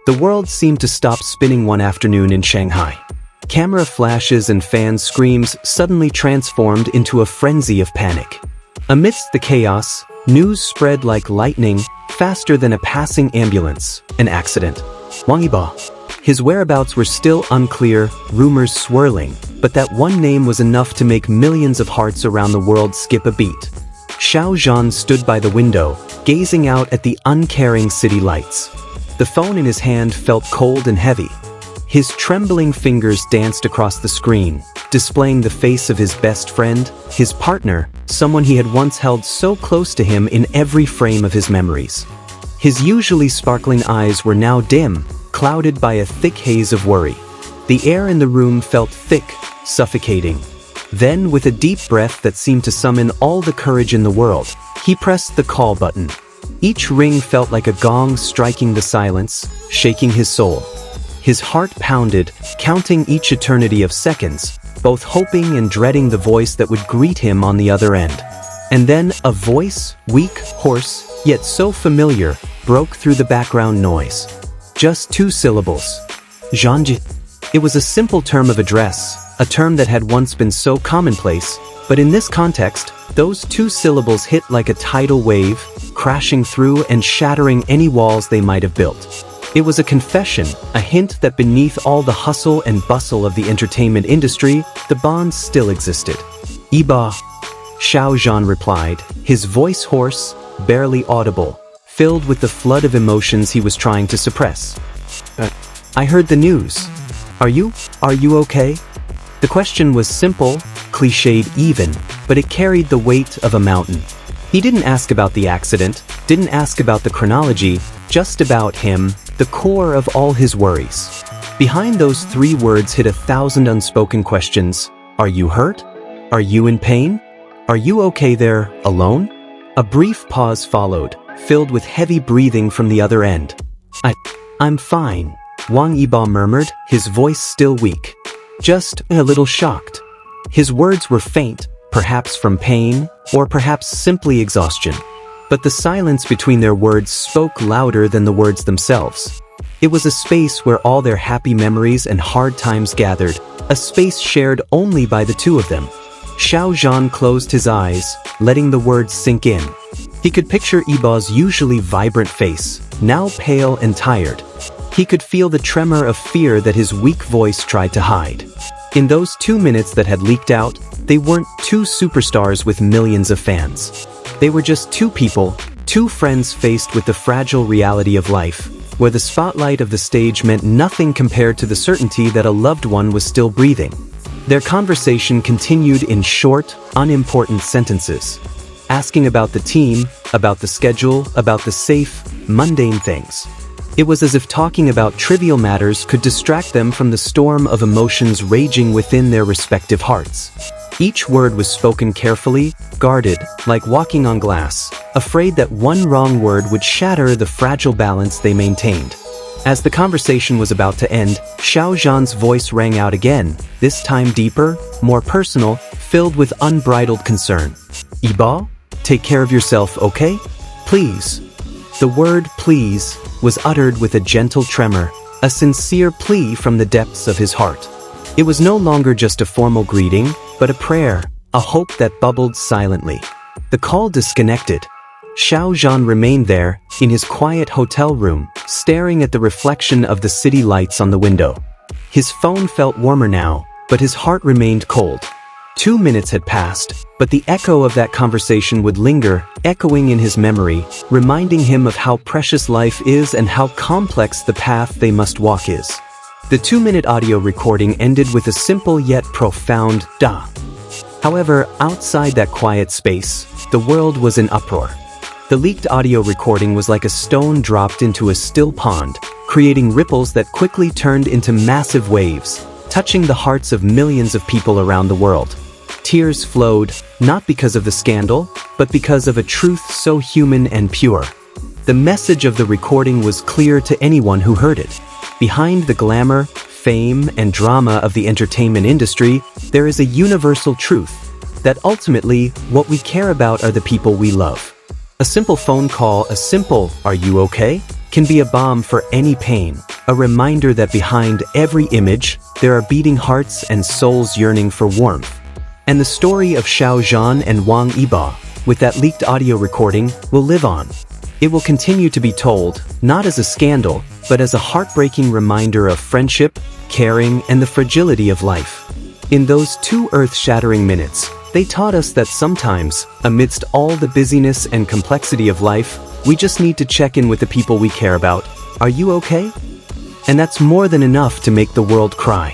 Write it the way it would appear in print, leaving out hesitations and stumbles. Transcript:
The world seemed to stop spinning one afternoon in Shanghai. Camera flashes and fan screams suddenly transformed into a frenzy of panic. Amidst the chaos, news spread like lightning, faster than a passing ambulance. An accident. Wang Yibo. His whereabouts were still unclear, rumors swirling, but that one name was enough to make millions of hearts around the world skip a beat. Xiao Zhan stood by the window, gazing out at the uncaring city lights. The phone in his hand felt cold and heavy. His trembling fingers danced across the screen, displaying the face of his best friend, his partner, someone he had once held so close to him in every frame of his memories. His usually sparkling eyes were now dim, clouded by a thick haze of worry. The air in the room felt thick, suffocating. Then, with a deep breath that seemed to summon all the courage in the world, he pressed the call button. Each ring felt like a gong striking the silence, shaking his soul. His heart pounded, counting each eternity of seconds, both hoping and dreading the voice that would greet him on the other end. And then a voice, weak, hoarse, yet so familiar, broke through the background noise. Just 2 syllables. Zhan-ge. It was a simple term of address, a term that had once been so commonplace, but in this context, those 2 syllables hit like a tidal wave, crashing through and shattering any walls they might have built. It was a confession, a hint that beneath all the hustle and bustle of the entertainment industry, the bond still existed. Yibo. Xiao Zhan replied, his voice hoarse, barely audible, filled with the flood of emotions he was trying to suppress. I heard the news. Are you okay? The question was simple, cliched even, but it carried the weight of a mountain. He didn't ask about the accident, didn't ask about the chronology, just about him, the core of all his worries. Behind those 3 words hid 1,000 unspoken questions. Are you hurt? Are you in pain? Are you okay there, alone? A brief pause followed, filled with heavy breathing from the other end. I'm fine, Wang Yibo murmured, his voice still weak. Just a little shocked. His words were faint, perhaps from pain, or perhaps simply exhaustion. But the silence between their words spoke louder than the words themselves. It was a space where all their happy memories and hard times gathered, a space shared only by the 2 of them. Xiao Zhan closed his eyes, letting the words sink in. He could picture Yibo's usually vibrant face, now pale and tired. He could feel the tremor of fear that his weak voice tried to hide. In those 2 minutes that had leaked out, they weren't 2 superstars with millions of fans. They were just 2 people, 2 friends faced with the fragile reality of life, where the spotlight of the stage meant nothing compared to the certainty that a loved one was still breathing. Their conversation continued in short, unimportant sentences, asking about the team, about the schedule, about the safe, mundane things. It was as if talking about trivial matters could distract them from the storm of emotions raging within their respective hearts. Each word was spoken carefully, guarded, like walking on glass, afraid that one wrong word would shatter the fragile balance they maintained. As the conversation was about to end, Xiao Zhan's voice rang out again, this time deeper, more personal, filled with unbridled concern. Yibo, take care of yourself, okay? Please. The word please was uttered with a gentle tremor, a sincere plea from the depths of his heart. It was no longer just a formal greeting, but a prayer, a hope that bubbled silently. The call disconnected. Xiao Zhan remained there, in his quiet hotel room, staring at the reflection of the city lights on the window. His phone felt warmer now, but his heart remained cold. 2 minutes had passed, but the echo of that conversation would linger, echoing in his memory, reminding him of how precious life is and how complex the path they must walk is. The 2-minute audio recording ended with a simple yet profound "da." However, outside that quiet space, the world was in uproar. The leaked audio recording was like a stone dropped into a still pond, creating ripples that quickly turned into massive waves, touching the hearts of millions of people around the world. Tears flowed, not because of the scandal, but because of a truth so human and pure. The message of the recording was clear to anyone who heard it. Behind the glamour, fame, and drama of the entertainment industry, there is a universal truth, that ultimately, what we care about are the people we love. A simple phone call, a simple "Are you okay?" can be a balm for any pain, a reminder that behind every image, there are beating hearts and souls yearning for warmth. And the story of Xiao Zhan and Wang Yibo, with that leaked audio recording, will live on. It will continue to be told, not as a scandal, but as a heartbreaking reminder of friendship, caring, and the fragility of life. In those 2 earth-shattering minutes, they taught us that sometimes, amidst all the busyness and complexity of life, we just need to check in with the people we care about. Are you okay? And that's more than enough to make the world cry.